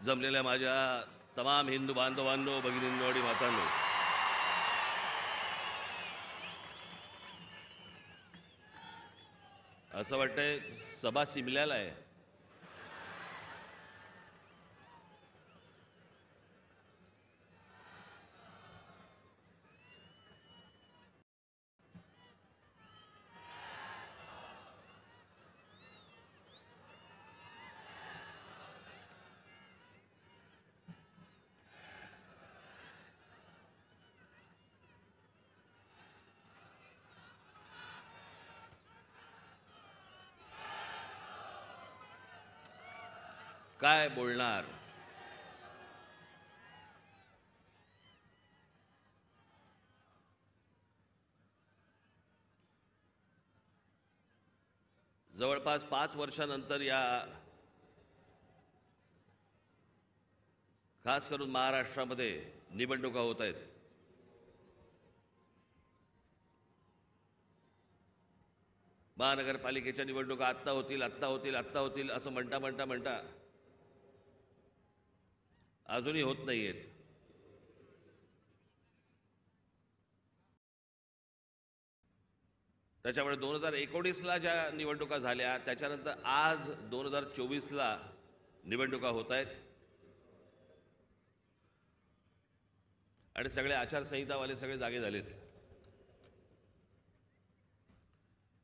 जमलेल्या माझ्या तमाम हिंदू बांधवांनो, भगिनींनो आणि मातांनो, असं वाटतंय सभा सिमल्याला आहे. काय बोलणार? जवळपास 5 वर्षानंतर या खास करून महाराष्ट्रामध्ये निवडणुका होत आहेत. महानगरपालिकेच्या निवडणुका आत्ता होतील असं म्हणता अजूनही होत नाहीयेत. त्याच्यामुळे 2019ला ज्या निवडणुका झाल्या त्याच्यानंतर आज 2024ला निवडणुका होत आहेत आणि सगळे आचारसंहितावाले सगळे जागे झालेत.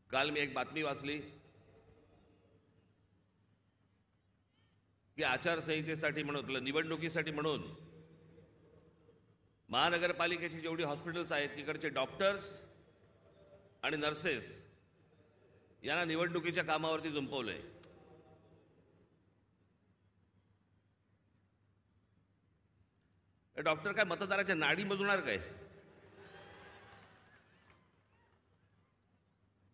काल मी एक बातमी वाचली की आचारसंहितेसाठी म्हणून निवडणुकीसाठी म्हणून महानगरपालिकेची जेवढी हॉस्पिटल्स आहेत तिकडचे डॉक्टर्स आणि नर्सेस यांना निवडणुकीच्या कामावरती जुंपवलंय. डॉक्टर काय मतदाराच्या नाडी मोजणार काय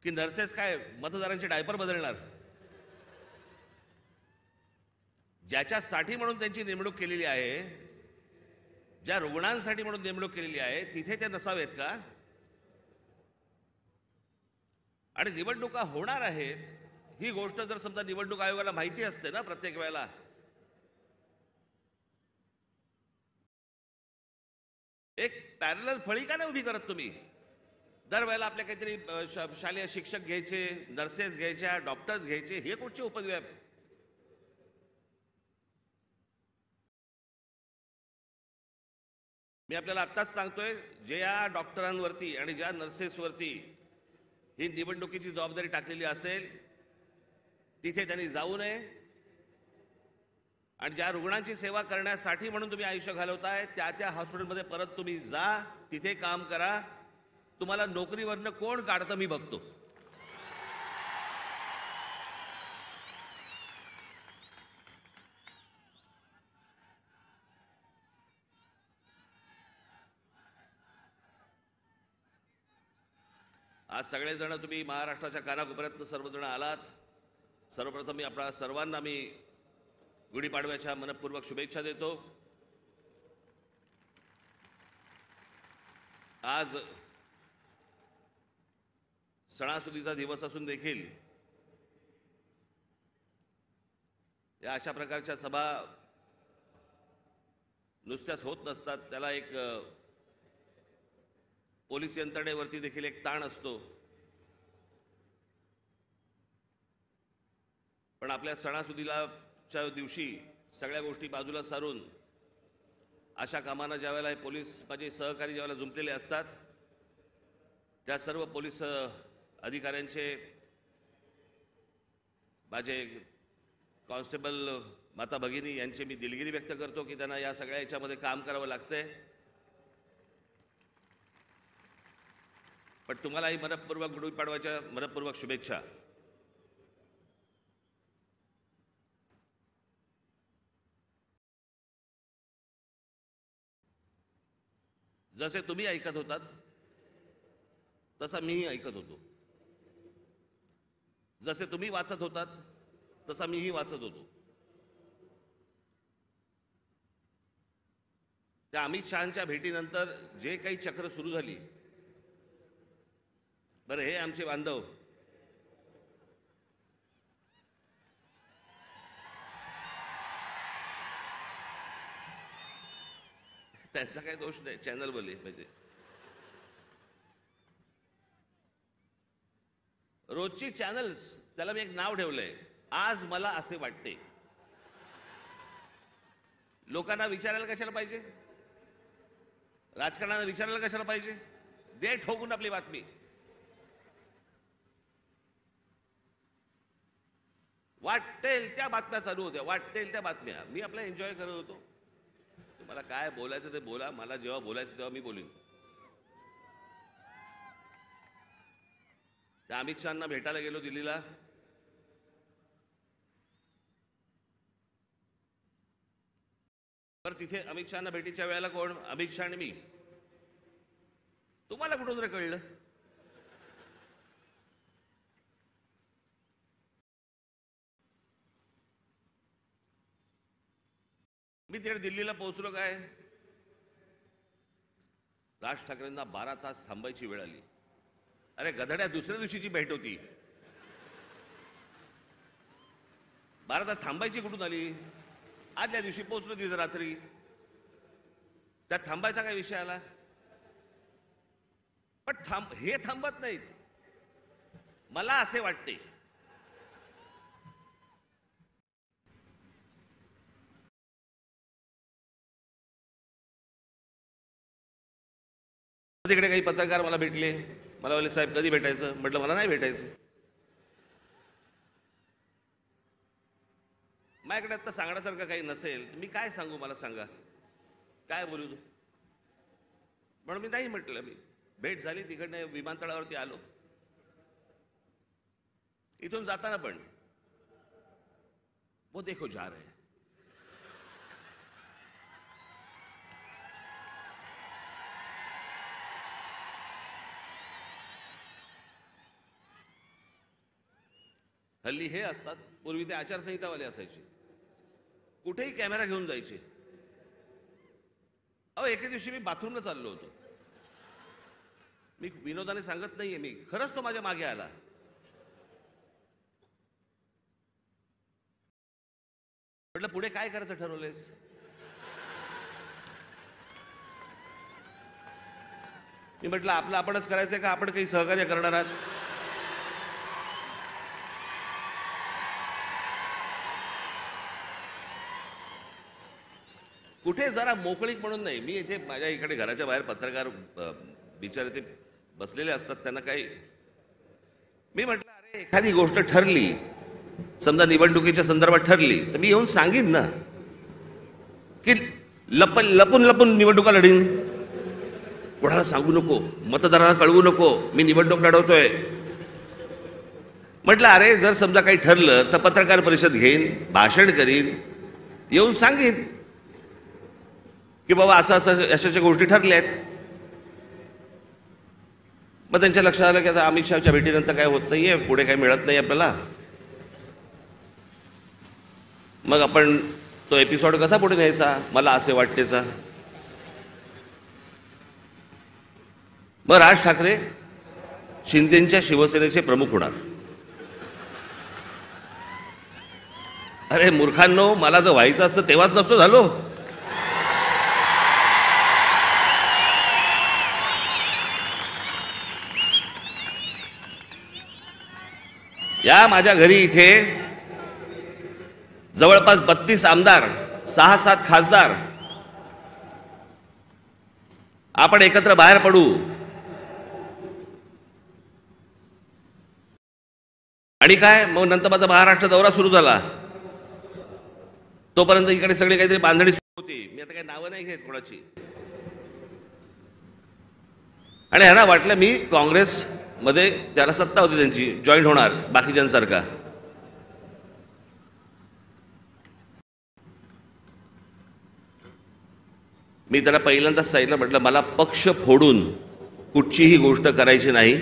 की नर्सेस काय मतदारांचे डायपर बदलणार? ज्याच्यासाठी म्हणून त्यांची नेमणूक केलेली आहे, ज्या रुग्णांसाठी म्हणून नेमणूक केलेली आहे, तिथे ते नसावेत का? आणि निवडणुका होणार आहेत ही गोष्ट जर समजा निवडणूक आयोगाला माहिती असते ना प्रत्येक वेळेला, एक पॅरलल फळी का नाही उभी करत तुम्ही? दरवेळेला आपल्या काहीतरी शालेय शिक्षक घ्यायचे, नर्सेस घ्यायच्या, डॉक्टर्स घ्यायचे, हे कुठचे उपद्व्याप? मी आपल्याला आत्ताच सांगतोय, ज्या डॉक्टरांवरती आणि ज्या नर्सेसवरती ही निवडणुकीची जबाबदारी टाकलेली असेल तिथे त्यांनी जाऊ नये. आणि ज्या रुग्णांची सेवा करण्यासाठी म्हणून तुम्ही आयुष्य घालवताय त्या हॉस्पिटलमध्ये परत तुम्ही जा, तिथे काम करा. तुम्हाला नोकरीवरनं कोण काढतं मी बघतो. आज सगळेजण तुम्ही महाराष्ट्राच्या कानाकोपऱ्यातनं सर्वजण आलात. सर्वप्रथम मी आपल्या सर्वांना गुढीपाडव्याच्या मनपूर्वक शुभेच्छा देतो. आज सणासुदीचा दिवस असून देखील या अशा प्रकारच्या सभा नुसत्याच होत नसतात. त्याला एक पोलीस यंत्रणेवरती देखील एक ताण असतो. पण आपल्या सणासुदीच्या दिवशी सगळ्या गोष्टी बाजूला सारून अशा कामांना ज्यावेळेला पोलीस माझे सहकारी ज्यावेळेला जुंपलेले असतात, त्या सर्व पोलीस अधिकाऱ्यांचे, माझे कॉन्स्टेबल माता भगिनी यांचे मी दिलगिरी व्यक्त करतो की त्यांना या सगळ्या याच्यामध्ये काम करावं लागतंय. पण तुम्हालाही मनपूर्वक गुढीपाडव्याच्या मनपूर्वक शुभेच्छा. जसे तुम्ही ऐकत होतात तसा मीही ऐकत होतो. जसे तुम्ही वाचत होतात तसा मीही वाचत होतो. त्या अमित शहांच्या भेटीनंतर जे काही चक्र सुरू झाली, बरं हे आमचे बांधव त्यांचा काही दोष नाही, चॅनल बोलले म्हणजे रोजची चॅनल्स, त्याला मी एक नाव ठेवलंय, आज मला असे वाटते. लोकांना विचारायला कशाला पाहिजे, राजकारणाला विचारायला कशाला पाहिजे, दे ठोकून आपली बातमी. वाटेल त्या बातम्या चालू होत्या, वाटेल त्या बातम्या. मी आपला एन्जॉय करत होतो. तुम्हाला काय बोलायचं ते बोला, मला जेव्हा बोलायचं तेव्हा मी बोलीन. त्या अमित शहांना भेटायला गेलो दिल्लीला. तर तिथे अमित शहांना भेटीच्या वेळेला कोण, अमित शहा आणि मी. तुम्हाला कुठून रे कळलं? मी तिकडे दिल्लीला पोहोचलो काय, राज ठाकरेंना 12 तास थांबायची वेळ आली. अरे गधड्या, दुसऱ्या दिवशीची भेट होती. 12 तास थांबायची कुठून आली? आदल्या दिवशी पोहोचलो तिथे रात्री. त्यात थांबायचा काय विषय आला? पण हे थांबत नाहीत. मला असे वाटते तिकडे काही पत्रकार मला भेटले. मला बोलले साहेब कधी भेटायचं? म्हटलं मला नाही भेटायचं. माझ्याकडे आता सांगण्यासारखं काही नसेल मी काय सांगू, मला सांगा काय बोलू तू. म्हणून मी नाही म्हटलं. मी भेट झाली, तिकडनं विमानतळावरती आलो. इथून जाताना पण वो देखो जा रहे. हल्ली हे असतात, पूर्वी ते आचारसंहितावाले असायचे, कुठेही कॅमेरा घेऊन जायचे. अहो एके दिवशी मी बाथरूमला चाललो होतो. मी विनोदाने सांगत नाहीये, मी खरंच तो माझ्या मागे आला. म्हटलं पुढे काय करायचं ठरवलंयस? मी म्हटलं आपलं आपणच करायचंय का आपण काही सहकार्य करणार आहात? कुठे जरा मोकळीक म्हणून नाही. मी इथे माझ्या इकडे घराच्या बाहेर पत्रकार बिचारे ते बसलेले असतात, त्यांना काही. मी म्हटलं अरे एखादी गोष्ट ठरली, समजा निवडणुकीच्या संदर्भात ठरली, तर मी येऊन सांगीन ना की लपून लपून निवडणुका लढीन. कोणाला सांगू नको, मतदारांना कळवू नको मी निवडणूक लढवतोय. म्हटलं अरे जर समजा काही ठरलं तर पत्रकार परिषद घेईन, भाषण करीन, येऊन सांगीन की बाबा असं असं अशाच्या गोष्टी ठरल्या आहेत. मग त्यांच्या लक्षात आलं की आता अमित शहाच्या भेटीनंतर काय होत नाहीये, पुढे काही मिळत नाही आपल्याला. मग आपण तो एपिसोड कसा पुढे न्यायचा, मला असे वाटतेचा. मग राज ठाकरे शिंदेच्या शिवसेनेचे प्रमुख होणार. अरे मूर्खांनो, मला जर व्हायचं असतं तेव्हाच नसतो झालो. या माझ्या घरी इथे जवळपास 32 आमदार, 6-7 खासदार, आपण एकत्र बाहेर पडू आणि काय मग नंतर माझा महाराष्ट्र दौरा सुरू झाला. तोपर्यंत इकडे सगळे काहीतरी बांधणी सुरू होती. मी आता काही नावं नाही घेत कोणाची. आणि ह्यांना वाटलं मी काँग्रेस मध्ये ज्याला सत्ता होती त्यांची जॉईन होणार बाकीच्यांसारखा. मी त्याला पहिल्यांदाच सांगितलं, म्हटलं मला पक्ष फोडून कुठचीही गोष्ट करायची नाही.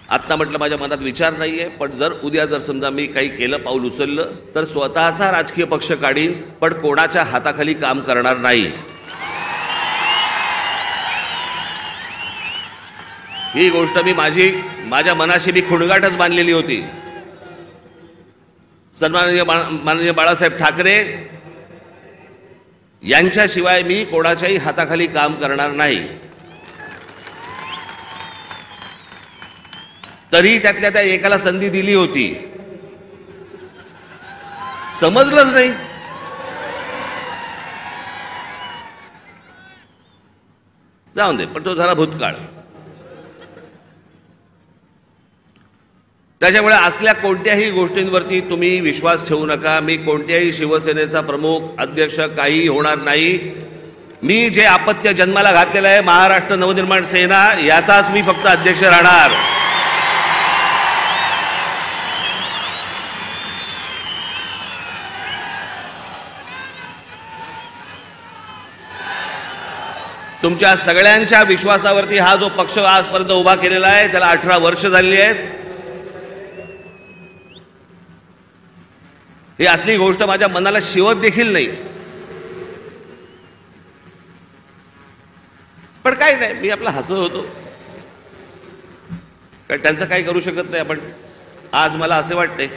आत्ता म्हटलं माझ्या मनात विचार नाहीये, पण जर उद्या जर समजा मी काही केलं, पाऊल उचललं तर स्वतःचा राजकीय पक्ष काढीन, पण कोणाच्या हाताखाली काम करणार नाही. ही गोष्ट मी माझ्या मनाशी मी खुणगाटच बांधलेली होती. माननीय बाळासाहेब ठाकरे यांच्याशिवाय मी कोणाच्याही हाताखाली काम करणार नाही. तरी त्यातल्या त्या एकाला संधी दिली होती, समजलंच नाही. जाऊन दे, पण तो झाला भूतकाळ. त्याच्यामुळे असल्या कोणत्याही गोष्टींवरती तुम्ही विश्वास ठेवू नका. मी कोणत्याही शिवसेनेचा प्रमुख अध्यक्ष काही होणार नाही. मी जे अपत्य जन्माला घातलेलं आहे महाराष्ट्र नवनिर्माण सेना, याचाच मी फक्त अध्यक्ष राहणार. तुमच्या सगळ्यांच्या विश्वासावरती हा जो पक्ष आजपर्यंत उभा केलेला आहे, त्याला 18 वर्ष झाली आहेत. ही असली गोष्ट माझ्या मनाला शिवत देखील नाही. पण काय नाही, मी आपला हसत होतो, कारण त्यांचं काही करू शकत नाही आपण. आज मला असे वाटते,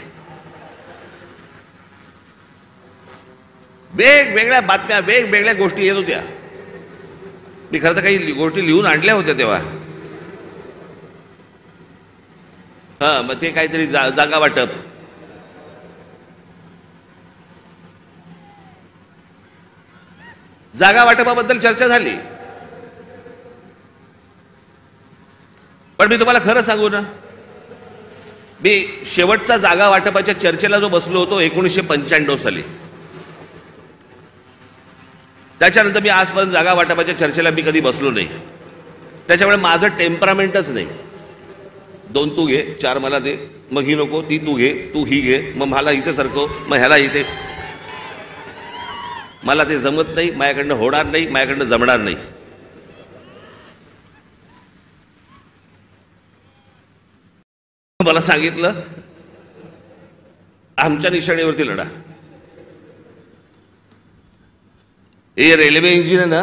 वेगवेगळ्या बातम्या, वेगवेगळ्या गोष्टी येत होत्या. मी खरं तर काही गोष्टी लिहून आणल्या होत्या तेव्हा. मग ते काहीतरी जागा वाटप, जागा वाटपाबद्दल चर्चा झाली. पण मी तुम्हाला खरं सांगू ना, मी शेवटचा जागा वाटपाच्या चर्चेला जो बसलो होतो 1995 साली, त्याच्यानंतर मी आजपर्यंत जागा वाटपाच्या चर्चेला मी कधी बसलो नाही. त्याच्यामुळे माझं टेम्परामेंटच नाही. 2 तू घे, 4 मला दे, मग ही नको, ती तू घे, तू ही घे, मग मला इथे सरकव, मग ह्याला इथे. मला ते जमत नाही, माझ्याकडनं होणार नाही, माझ्याकडनं जमणार नाही. मला सांगितलं, आमच्या निशाणीवरती लढा. हे रेल्वे इंजिन आहे ना,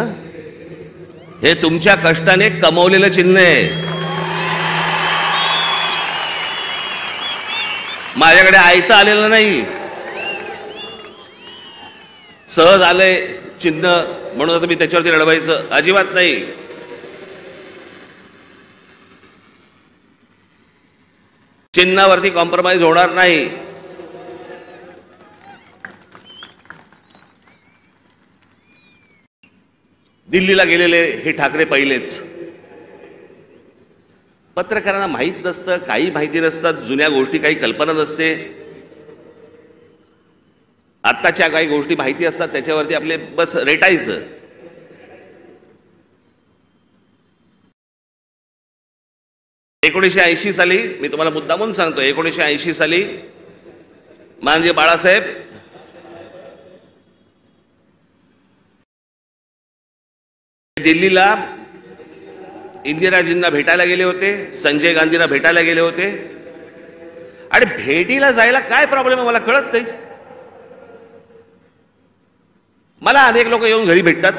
हे तुमच्या कष्टाने कमवलेलं चिन्ह आहे. माझ्याकडे आयतं आलेलं नाही, सहज आलंय चिन्ह म्हणून आता मी त्याच्यावरती लढवायचं अजिबात नाही. चिन्हावरती कॉम्प्रोमाइज होणार नाही. दिल्लीला गेलेले हे ठाकरे पहिलेच. पत्रकारांना माहीत नसतं, काही माहिती नसतात, जुन्या गोष्टी काही कल्पना नसते. आत्ताच्या काही गोष्टी माहिती असतात, त्याच्यावरती आपले बस रेटायचं. ...1980 साली, मी तुम्हाला मुद्दामून सांगतो, 1980 साली माननीय बाळासाहेब दिल्लीला इंदिराजींना भेटायला गेले होते, संजय गांधींना भेटायला गेले होते. आणि भेटीला जायला काय प्रॉब्लेम आहे मला कळत नाही. मला अनेक लोक येऊन घरी भेटतात,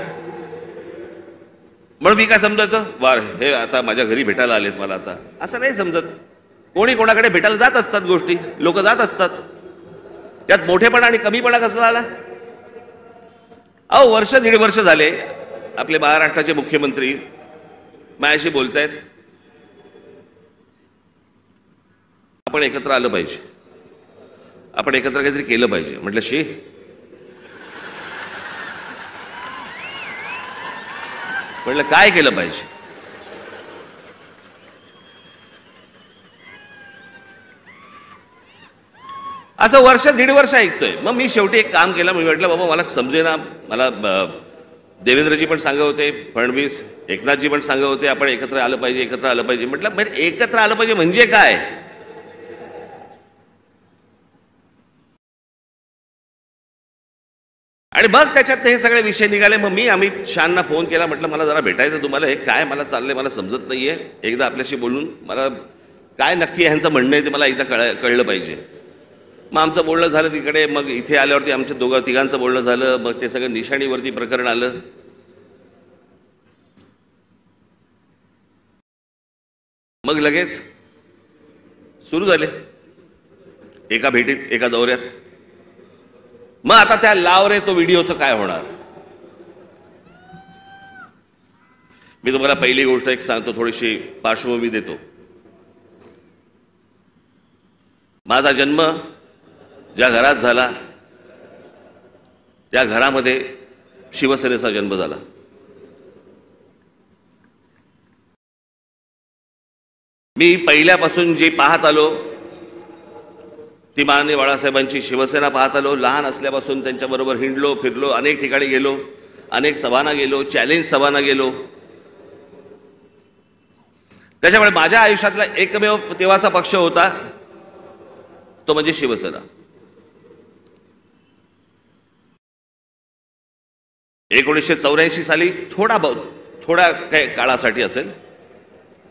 म्हणून मी काय समजायचं, वार हे आता माझ्या घरी भेटायला आलेत मला, आता असं नाही समजत. कोणी कोणाकडे भेटायला जात असतात, गोष्टी लोक जात असतात. त्यात मोठेपणा आणि कमीपणा कसला आला. वर्ष 1.5 वर्ष झाले आपले महाराष्ट्राचे मुख्यमंत्री माझ्याशी बोलतायत, आपण एकत्र आलं पाहिजे, आपण एकत्र काहीतरी केलं पाहिजे. म्हटलं शी, म्हटलं काय केलं पाहिजे. असं वर्ष 1.5 वर्ष ऐकतोय. मग मी शेवटी एक काम केलं. मी म्हटलं बाबा मला समजेना. मला देवेंद्रजी पण सांगत होते, फडणवीस, एकनाथजी पण सांगत होते आपण एकत्र आलं पाहिजे, एकत्र आलं पाहिजे. म्हटलं एकत्र आलं पाहिजे म्हणजे काय. आणि मग त्याच्यात हे सगळे विषय निघाले. मग मी अमित शहांना फोन केला, म्हटलं मला जरा भेटायचं तुम्हाला, हे काय मला चाललंय मला समजत नाहीये, एकदा आपल्याशी बोलून मला काय नक्की ह्यांचं म्हणणं आहे ते मला एकदा कळलं पाहिजे. मग आमचं बोलणं झालं तिकडे. मग इथे आल्यावरती आमच्या तिघांचं बोलणं झालं. मग ते सगळं निशाणीवरती प्रकरण आलं. मग लगेच सुरू झाले एका भेटीत, एका दौऱ्यात. मग आता त्या लाव रे तो व्हिडिओचं काय होणार? मी तुम्हाला पहिली गोष्ट एक सांगतो, थोडीशी पार्श्वभूमी देतो. माझा जन्म ज्या घरात झाला त्या घरामध्ये शिवसेनेचा जन्म झाला. मी पहिल्यापासून जे पाहत आलो ती माननीय बाळासाहेबांची शिवसेना पाहत आलो. लहान असल्यापासून त्यांच्याबरोबर हिंडलो फिरलो, अनेक ठिकाणी गेलो, अनेक सभांना गेलो, चॅलेंज सभांना गेलो. त्याच्यामुळे माझ्या आयुष्यातला एकमेव तेव्हाचा पक्ष होता तो म्हणजे शिवसेना. 1984 साली थोडा काही काळासाठी असेल,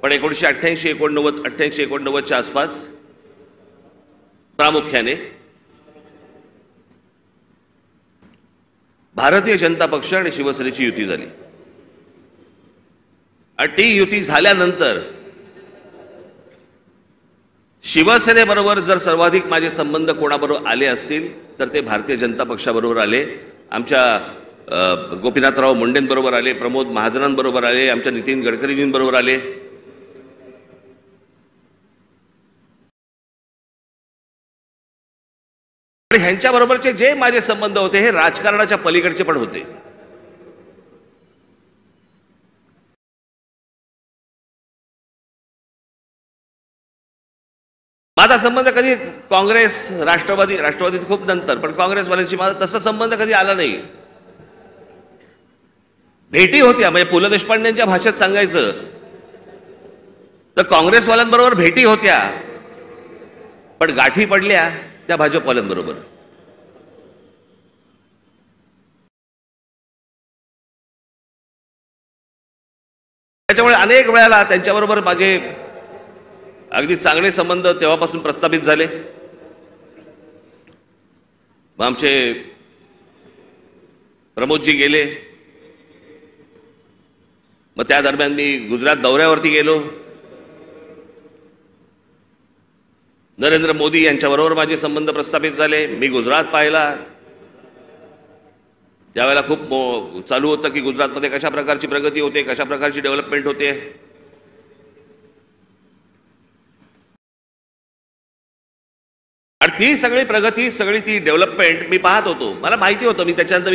पण 1988, 89च्या आसपास प्रामुख्याने भारतीय जनता पक्ष आणि शिवसेनेची युती झाली. आणि ती युती झाल्यानंतर शिवसेनेबरोबर जर सर्वाधिक माझे संबंध कोणाबरोबर आले असतील तर ते भारतीय जनता पक्षाबरोबर आले. आमच्या गोपीनाथराव मुंडेंबरोबर आले, प्रमोद महाजनांबरोबर आले, आमच्या नितीन गडकरीजींबरोबर आले. आणि ह्यांच्याबरोबरचे जे माझे संबंध होते हे राजकारणाच्या पलीकडचे पण होते. माझा संबंध कधी काँग्रेस राष्ट्रवादीत खूप नंतर, पण काँग्रेसवाल्यांशी माझा तसा संबंध कधी आला नाही. भेटी होत्या, म्हणजे पु ल देशपांडेंच्या भाषेत सांगायचं तर काँग्रेसवाल्यांबरोबर भेटी होत्या, पण गाठी पडल्या त्या भाजपवाल्यांबरोबर. त्याच्यामुळे अनेक वेळेला त्यांच्याबरोबर माझे अगदी चांगले संबंध तेव्हापासून प्रस्थापित झाले. मग आमचे प्रमोदजी गेले, मग त्या दरम्यान मी गुजरात दौऱ्यावरती गेलो. नरेंद्र मोदी यांच्याबरोबर माझे संबंध प्रस्थापित झाले. मी गुजरात पाहिला, त्यावेळेला खूप चालू होतं की गुजरातमध्ये कशा प्रकारची प्रगती होते, कशा प्रकारची डेव्हलपमेंट होते. आणि ती सगळी प्रगती, सगळी ती डेव्हलपमेंट मी पाहत होतो. मला माहिती होतं. मी त्याच्यानंतर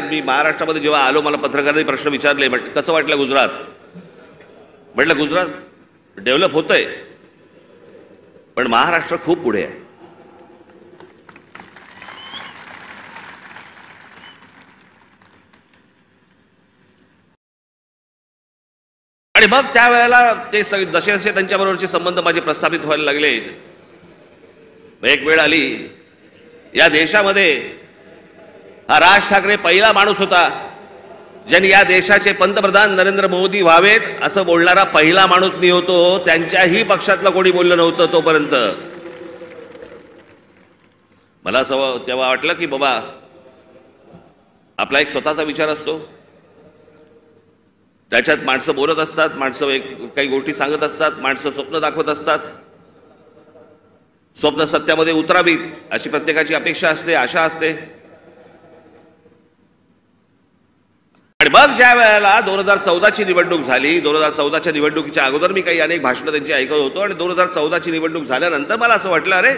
मी महाराष्ट्रामध्ये जेव्हा आलो, मला पत्रकारांनी प्रश्न विचारले, कसं वाटलं गुजरात? म्हटलं गुजरात डेव्हलप होतंय, पण महाराष्ट्र खूप पुढे आहे. आणि मग त्यावेळेला ते जसे जसे त्यांच्याबरोबरचे संबंध माझे प्रस्थापित व्हायला लागले, एक वेळ आली या देशामध्ये हा राज ठाकरे पहिला माणूस होता ज्यांनी या देशाचे पंतप्रधान नरेंद्र मोदी व्हावेत असं बोलणारा पहिला माणूस मी होतो. त्यांच्याही पक्षातलं कोणी बोललं नव्हतं तोपर्यंत. मला असं तेव्हा वाटलं की बाबा आपला एक स्वतःचा विचार असतो, त्याच्यात माणसं बोलत असतात, माणसं काही गोष्टी सांगत असतात, माणसं स्वप्न दाखवत असतात. स्वप्न सत्यामध्ये उतरावीत अशी प्रत्येकाची अपेक्षा असते, आशा असते. आणि मग ज्या वेळेला 2014ची निवडणूक झाली, 2014च्या निवडणुकीच्या अगोदर मी काही अनेक भाषणं त्यांची ऐकत होतो, आणि 2014ची निवडणूक झाल्यानंतर मला असं वाटलं, अरे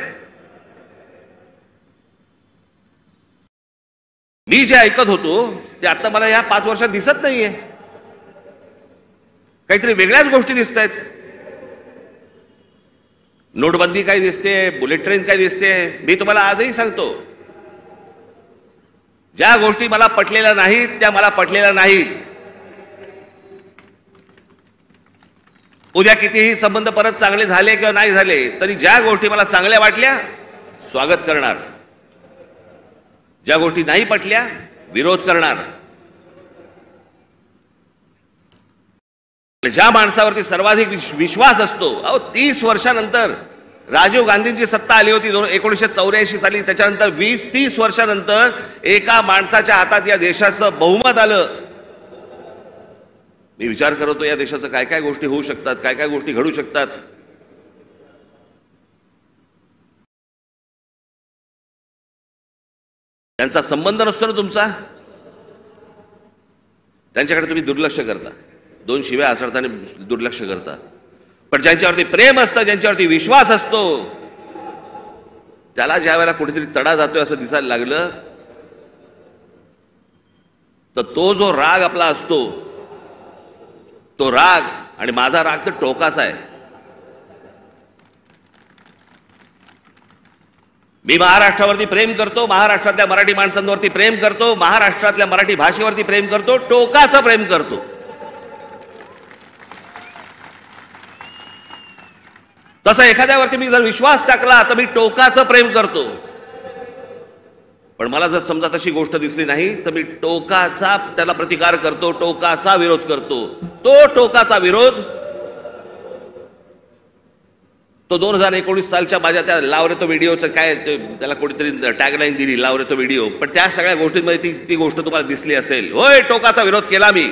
मी जे ऐकत होतो ते आता मला या 5 वर्षात दिसत नाहीये. काहीतरी वेगळ्याच गोष्टी दिसत आहेत. नोटबंदी काय दिसते, बुलेट ट्रेन काय दिसते. मी तुम्हाला आजही सांगतो, ज्या गोष्टी मला पटलेल्या नाहीत त्या मला पटलेल्या नाहीत. उद्या कितीही संबंध परत चांगले झाले किंवा नाही झाले तरी ज्या गोष्टी मला चांगल्या वाटल्या स्वागत करणार, ज्या गोष्टी नाही पटल्या विरोध करणार. ज्या माणसावरती सर्वाधिक विश्वास असतो, 30 वर्षानंतर राजीव गांधींची सत्ता आली होती 1984 साली, त्याच्यानंतर 20-30 वर्षानंतर एका माणसाच्या हातात या देशाचं बहुमत आलं. मी विचार करतो या देशाचं काय काय गोष्टी होऊ शकतात, काय काय गोष्टी घडू शकतात. त्यांचा संबंध नसतो ना तुमचा, त्यांच्याकडे तुम्ही दुर्लक्ष करता, दोन शिव्या आसरताना दुर्लक्ष करता. पण ज्यांच्यावरती प्रेम असतं, ज्यांच्यावरती विश्वास असतो, त्याला ज्या वेळेला कुठेतरी तडा जातोय असं दिसायला लागलं, तर तो जो राग आपला असतो, तो राग आणि माझा राग तर टोकाचा आहे. मी महाराष्ट्रावरती प्रेम करतो, महाराष्ट्रातल्या मराठी माणसांवरती प्रेम करतो, महाराष्ट्रातल्या मराठी भाषेवरती प्रेम करतो, टोकाचं प्रेम करतो. तसं एखाद्यावरती मी जर विश्वास टाकला तर मी टोकाचं प्रेम करतो. पण मला जर समजा तशी गोष्ट दिसली नाही तर मी टोकाचा त्याला प्रतिकार करतो, टोकाचा विरोध करतो. तो टोकाचा विरोध तो 2019 सालच्या माझ्या त्या लावरे तो व्हिडिओचं काय त्याला कोणीतरी टॅगलाईन दिली, लावरे तो व्हिडिओ. पण त्या सगळ्या गोष्टींमध्ये ती गोष्ट तुम्हाला दिसली असेल. होय, टोकाचा विरोध केला मी.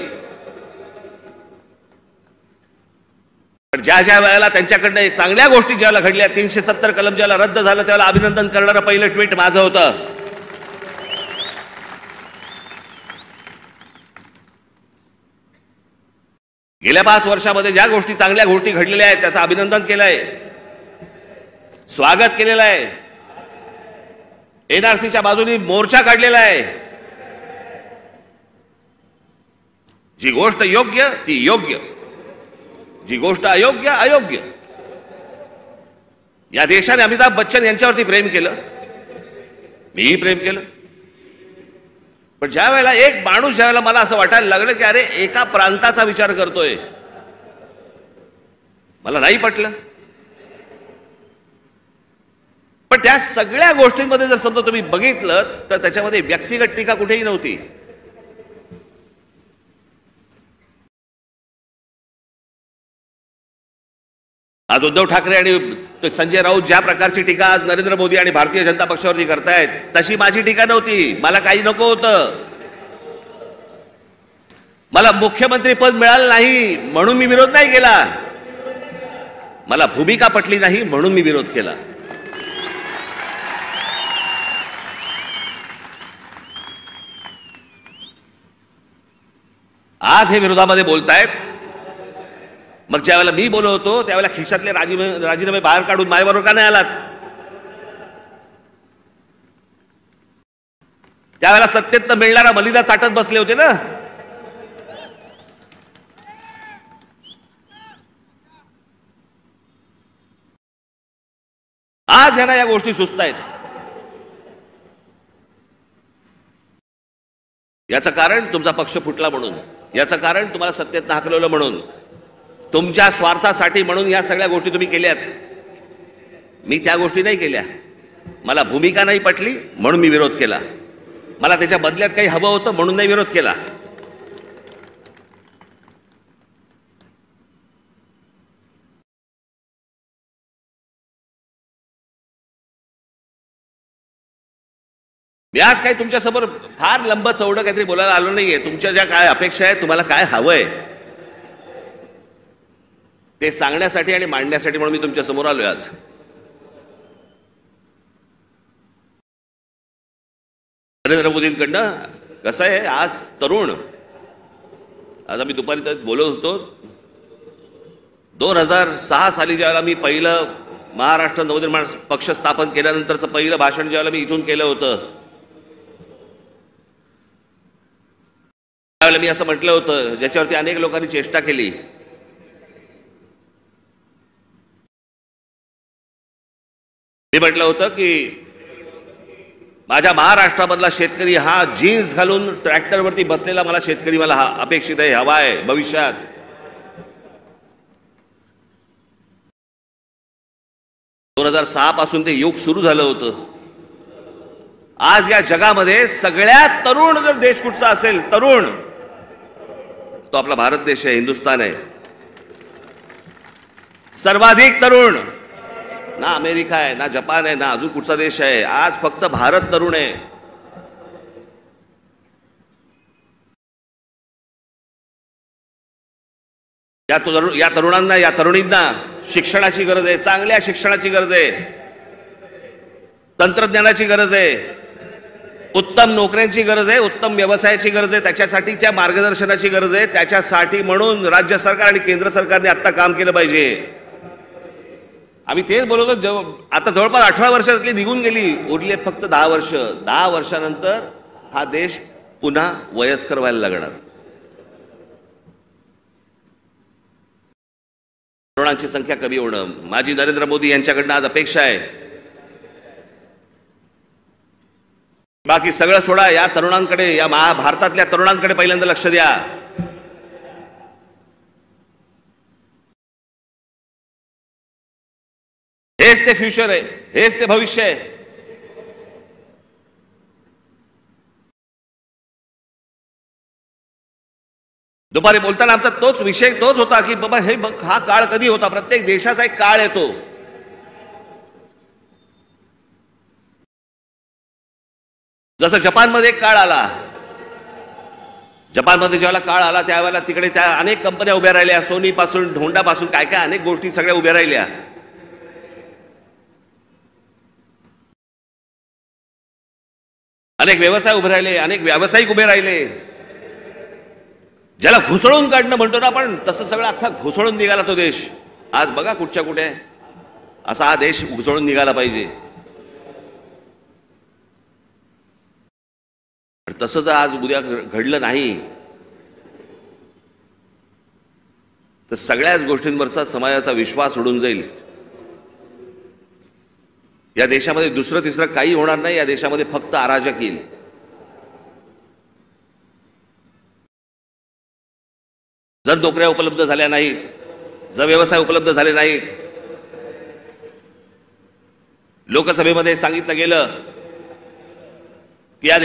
पण ज्या ज्या वेळेला त्यांच्याकडनं चांगल्या गोष्टी ज्यावेळेला घडल्या, 370 कलम ज्यावेळेला रद्द झालं, त्यावेळेला अभिनंदन करणारं पहिलं ट्विट माझं होतं. गेल्या 5 वर्षामध्ये ज्या गोष्टी चांगल्या गोष्टी घडलेल्या आहेत त्याचं अभिनंदन केलंय, स्वागत केलेलं आहे. एनआरसीच्या बाजूने मोर्चा काढलेला आहे. जी गोष्ट योग्य ती योग्य, जी गोष्ट अयोग्य अयोग्य. या देशाने अमिताभ बच्चन यांच्यावरती प्रेम केलं, मीही प्रेम केलं. पण ज्या वेळेला एक माणूस ज्या वेळेला मला असं वाटायला लागलं की अरे एका प्रांताचा विचार करतोय, मला नाही पटलं. पण त्या सगळ्या गोष्टींमध्ये जर समजा तुम्ही बघितलं तर त्याच्यामध्ये व्यक्तिगत टीका कुठेही नव्हती. आज उद्धव ठाकरे आणि संजय राऊत ज्या प्रकारची टीका आज नरेंद्र मोदी आणि भारतीय जनता पक्षावरती करतायत, तशी माझी टीका नव्हती. मला काही नको होतं. मला मुख्यमंत्री पद मिळालं नाही म्हणून मी विरोध नाही केला. मला भूमिका पटली नाही म्हणून मी विरोध केला. आज हे विरोधामध्ये बोलतायत. मग ज्या वेळेला मी बोलत होतो त्यावेळेला खिशातले राजीनामे बाहेर काढून माझ्याबरोबर का नाही आलात? त्यावेळेला सत्तेत मिळणारा मलिदा चाटत बसले होते ना. आज यांना या गोष्टी सुचतायत. याचं कारण तुमचा पक्ष फुटला म्हणून, याचं कारण तुम्हाला सत्तेत हाकलवलं म्हणून, तुमच्या स्वार्थासाठी म्हणून या सगळ्या गोष्टी तुम्ही केल्यात. मी त्या गोष्टी नाही केल्या. मला भूमिका नाही पटली म्हणून मी विरोध केला. मला त्याच्या बदल्यात काही हवं होतं म्हणून नाही विरोध केला. मी आज काही तुमच्यासमोर फार लंब चौडं काहीतरी बोलायला आलो नाहीये. तुमच्या ज्या काय अपेक्षा आहेत, तुम्हाला काय हवंय ते सांगण्यासाठी आणि मांडण्यासाठी म्हणून मी तुमच्या समोर आलोय आज. नरेंद्र मोदींकडनं कसं आहे, आज तरुण, आज आम्ही दुपारी बोलत होतो, 2006 साली ज्यावेळेला मी पहिलं महाराष्ट्र नवनिर्माण पक्ष स्थापन केल्यानंतरचं पहिलं भाषण ज्यावेळेला मी इथून केलं होतं, त्यावेळेला मी असं म्हटलं होतं, ज्याच्यावरती अनेक लोकांनी चेष्टा केली. मी म्हटलं होतं की माझ्या महाराष्ट्रामधला शेतकरी हा जीन्स घालून ट्रॅक्टरवरती बसलेला मला शेतकरी मला अपेक्षित आहे, हवा आहे भविष्यात. दोन 2006 पासून ते युग सुरू झालं होतं. आज या जगामध्ये सगळ्यात तरुण जर देश कुठचा असेल, तरुण, तो आपला भारत देश आहे, हिंदुस्थान आहे. सर्वाधिक तरुण ना अमेरिका आहे, ना जपान आहे, ना अजून कुठचा देश आहे. आज फक्त भारत तरुण आहे. या तरुणांना, या तरुणींना शिक्षणाची गरज आहे, चांगल्या शिक्षणाची गरज आहे, तंत्रज्ञानाची गरज आहे. उत्तम नोकऱ्यांची गरज आहे, उत्तम व्यवसायाची गरज आहे, त्याच्यासाठीच्या मार्गदर्शनाची गरज आहे. त्याच्यासाठी म्हणून राज्य सरकार आणि केंद्र सरकारने आता काम केलं पाहिजे. आम्ही तेच बोलतो. आता जवळपास 18 वर्ष त्यातली निघून गेली, उरले फक्त 10 वर्ष. 10 वर्षानंतर हा देश पुन्हा वयस्कर व्हायला लागणार. तरुणांची संख्या कमी होणं माझी नरेंद्र मोदी यांच्याकडनं आज अपेक्षा आहे. बाकी सगळं सोडा, या तरुणांकडे, या भारतातल्या तरुणांकडे पहिल्यांदा लक्ष द्या. हेच ते फ्युचर आहे, हेच ते भविष्य आहे. दुपारी बोलताना आमचा तोच विषय तोच होता की बाबा हे हा काळ कधी होता. प्रत्येक देशाचा एक काळ येतो. जसं जपानमध्ये एक काळ आला. जपानमध्ये ज्यावेळेला काळ आला त्यावेळेला तिकडे त्या अनेक कंपन्या उभ्या राहिल्या, सोनी पासून होंडा पासून काय काय अनेक गोष्टी सगळ्या उभ्या राहिल्या. अनेक व्यवसाय उभे राहिले, अनेक व्यावसायिक उभे राहिले. ज्याला घुसळून काढणं म्हणतो ना आपण, तसं सगळं अख्खा घुसळून निघाला तो देश. आज बघा कुठच्या कुठे असा हा देश घुसळून निघाला पाहिजे. तसं जर आज उद्या घडलं नाही तर सगळ्याच गोष्टींवरचा समाजाचा विश्वास उडून जाईल. या देशामध्ये दुसरं तिसरं काही होणार नाही. या देशामध्ये फक्त अराजक येईल. जर नोकऱ्या उपलब्ध झाल्या नाहीत, जर व्यवसाय उपलब्ध झाले नाहीत, लोकसभेमध्ये सांगितलं गेलं की या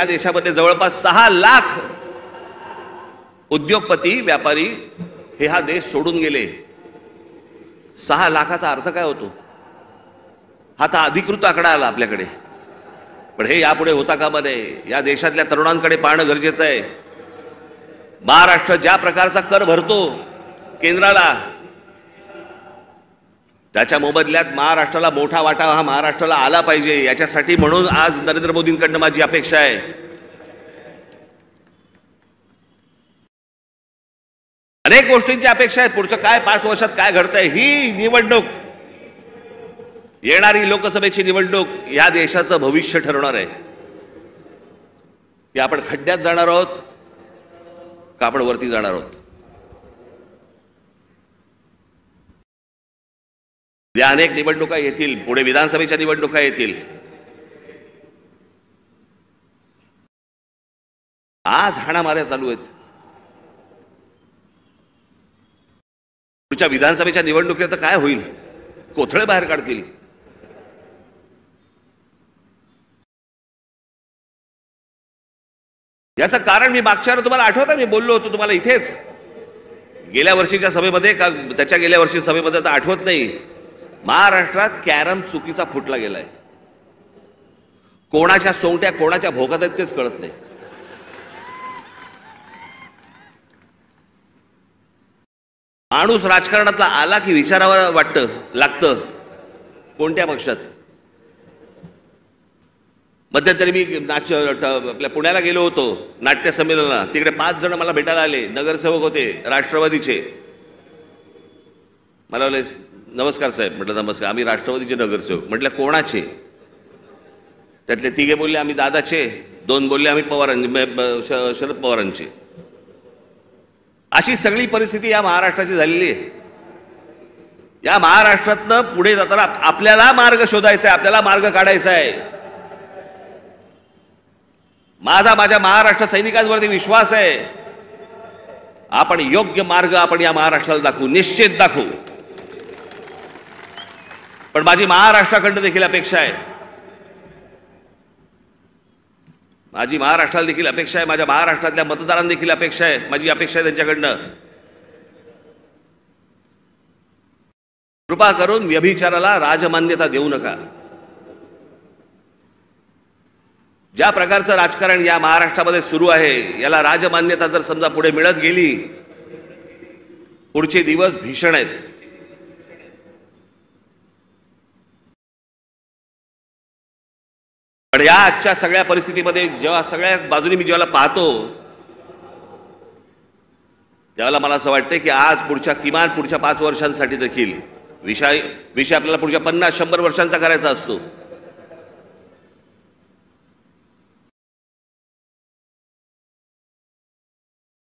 देशामध्ये जवळपास 6 लाख उद्योगपती व्यापारी हे हा देश सोडून गेले. 6 लाखाचा अर्थ काय होतो? हा तर अधिकृत आकडा आला आपल्याकडे, पण हे यापुढे होता कामा नये. या देशातल्या तरुणांकडे पाहणं गरजेचं आहे. महाराष्ट्र ज्या प्रकारचा कर भरतो केंद्राला, त्याच्या मोबदल्यात महाराष्ट्राला मोठा वाटा हा महाराष्ट्राला आला पाहिजे. याच्यासाठी म्हणून आज नरेंद्र मोदींकडनं माझी अपेक्षा आहे. अनेक गोष्टींची अपेक्षा आहेत. पुढचं काय 5 वर्षात काय घडतंय, ही निवडणूक, येणारी लोकसभेची निवडणूक या देशाचं भविष्य ठरवणार आहे. की आपण खड्ड्यात जाणार आहोत का आपण वरती जाणार आहोत. या अनेक निवडणुका येतील, पुढे विधानसभेच्या निवडणुका येतील. आज हाणामाऱ्या चालू आहेत. पुढच्या विधानसभेच्या निवडणुकीत काय होईल? कोथळे बाहेर काढतील. याचं कारण मी मागच्या तुम्हाला आठवतं, मी बोललो होतो तुम्हाला इथेच गेल्या वर्षीच्या सभेमध्ये का त्याच्या गेल्या वर्षी सभेमध्ये, तर आठवत नाही. महाराष्ट्रात कॅरम चुकीचा फुटला गेलाय. कोणाच्या सोंगट्या कोणाच्या भोकात आहेत तेच कळत नाही. माणूस राजकारणातला आला की विचारावं लागतं कोणत्या पक्षात. मध्यंतरी मी आपल्या पुण्याला गेलो होतो नाट्य संमेलनाला. तिकडे 5 जण मला भेटायला आले, नगरसेवक होते राष्ट्रवादीचे. मला बोलले नमस्कार साहेब. म्हटलं नमस्कार. आम्ही राष्ट्रवादीचे नगरसेवक. म्हटलं कोणाचे? त्यातले 3 बोलले आम्ही दादाचे, 2 बोलले आम्ही शरद पवारांचे. अशी सगळी परिस्थिती या महाराष्ट्राची झालेली आहे. या महाराष्ट्रातनं पुढे जाताना आपल्याला मार्ग शोधायचा आहे, आपल्याला मार्ग काढायचा आहे. माझ्या महाराष्ट्र सैनिकांवरती विश्वास आहे. आपण योग्य मार्ग आपण या महाराष्ट्राला दाखवू, निश्चित दाखवू. पण माझी महाराष्ट्राकडनं देखील अपेक्षा आहे, माझ्या महाराष्ट्रातल्या मतदारांना देखील अपेक्षा आहे, माझी अपेक्षा आहे त्यांच्याकडनं. कृपा करून व्यभिचाराला राजमान्यता देऊ नका. ज्या प्रकारचं राजकारण या महाराष्ट्रामध्ये सुरू आहे, याला राजमान्यता जर समजा पुढे मिळत गेली, पुढचे दिवस भीषण आहेत. पण या आजच्या सगळ्या परिस्थितीमध्ये जेव्हा सगळ्या बाजूनी मी जेव्हा पाहतो त्यावेळेला मला असं वाटतं की आज किमान पुढच्या 5 वर्षांसाठी देखील विषय आपल्याला पुढच्या 50-100 वर्षांचा करायचा असतो.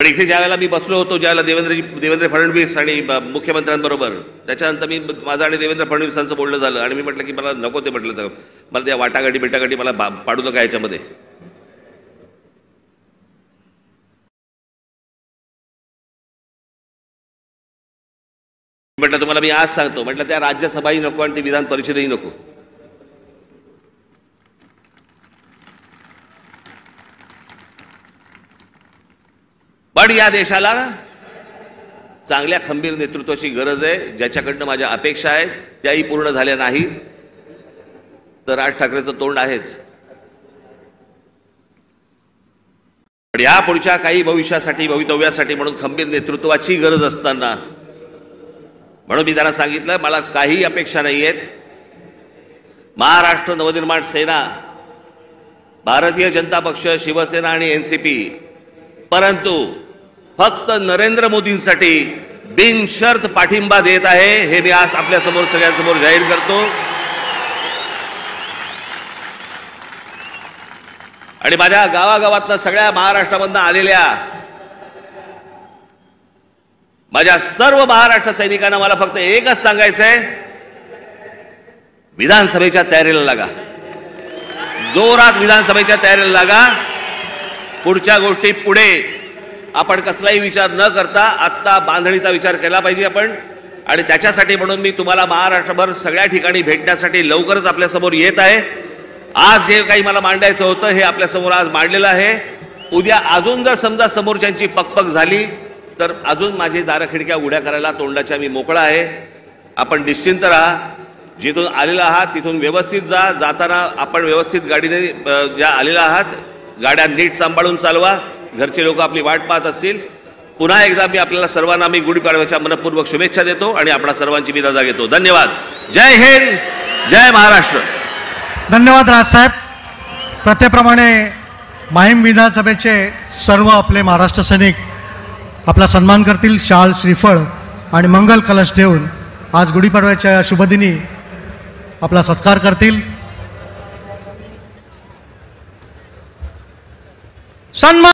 पण इथे ज्यावेळेला मी बसलो होतो, ज्यावेळेला देवेंद्र फडणवीस आणि मुख्यमंत्र्यांबरोबर, त्याच्यानंतर माझं आणि देवेंद्र फडणवीसांचं बोलणं झालं आणि मी म्हटलं की मला नको ते, म्हटलं तर मला त्या वाटाघाटी मला पाडू नका याच्यामध्ये. म्हटलं तुम्हाला मी आज सांगतो, म्हटलं त्या राज्यसभाही नको आणि ती विधान परिषदही नको. पण या देशाला चांगल्या खंबीर नेतृत्वाची गरज आहे, ज्याच्याकडनं माझ्या अपेक्षा आहेत त्याही पूर्ण झाल्या नाहीत तर राज ठाकरेचं तोंड आहेच. पण या पुढच्या काही भवितव्यासाठी म्हणून खंबीर नेतृत्वाची गरज असताना म्हणून मी त्यांना सांगितलं मला काही अपेक्षा नाही आहेत. महाराष्ट्र नवनिर्माण सेना, भारतीय जनता पक्ष, शिवसेना आणि एनसीपी, परंतु फक्त नरेंद्र मोदींसाठी बिनशर्त पाठिंबा देत आहे, हे मी आज आपल्या समोर सगळ्यांसमोर जाहीर करतो. आणि माझ्या गावागावातनं सगळ्या महाराष्ट्रामधनं आलेल्या माझ्या सर्व महाराष्ट्र सैनिकांना मला फक्त एकच सांगायचंय, विधानसभेच्या तयारीला लागा, जोरात विधानसभेच्या तयारीला लागा. पुढच्या गोष्टी पुढे आपण कसलाही विचार न करता आत्ता बांधणीचा विचार केला पाहिजे आपण. आणि त्याच्यासाठी म्हणून मी तुम्हाला महाराष्ट्रभर सगळ्या ठिकाणी भेटण्यासाठी लवकरच आपल्यासमोर येत आहे. आज जे काही मला मांडायचं होतं हे आपल्यासमोर आज मांडलेलं आहे. उद्या अजून जर समजा समोरच्यांची पकपक झाली तर अजून माझी दारं खिडक्या उघड्या करायला तोंडाच्या मी मोकळा आहे. आपण निश्चिंत राहा, जिथून आलेला आहात तिथून व्यवस्थित जा. जाताना आपण व्यवस्थित गाडीने ज्या आलेला आहात गाड्या नीट सांभाळून चालवा. घरचे लोक आपली वाट पाहत असतील. पुन्हा एकदा मी आपल्याला सर्वांना मी गुढीपाडव्याच्या मनपूर्वक शुभेच्छा देतो आणि आपणा सर्वांची मी रजा घेतो. धन्यवाद. जय हिंद, जय महाराष्ट्र. धन्यवाद राजसाहेब. प्रत्येप्रमाणे माहीम विधानसभेचे सर्व आपले महाराष्ट्र सैनिक आपला सन्मान करतील. शाल, श्रीफळ आणि मंगल कलश ठेवून आज गुढीपाडव्याच्या शुभदिनी आपला सत्कार करतील. सन्मान.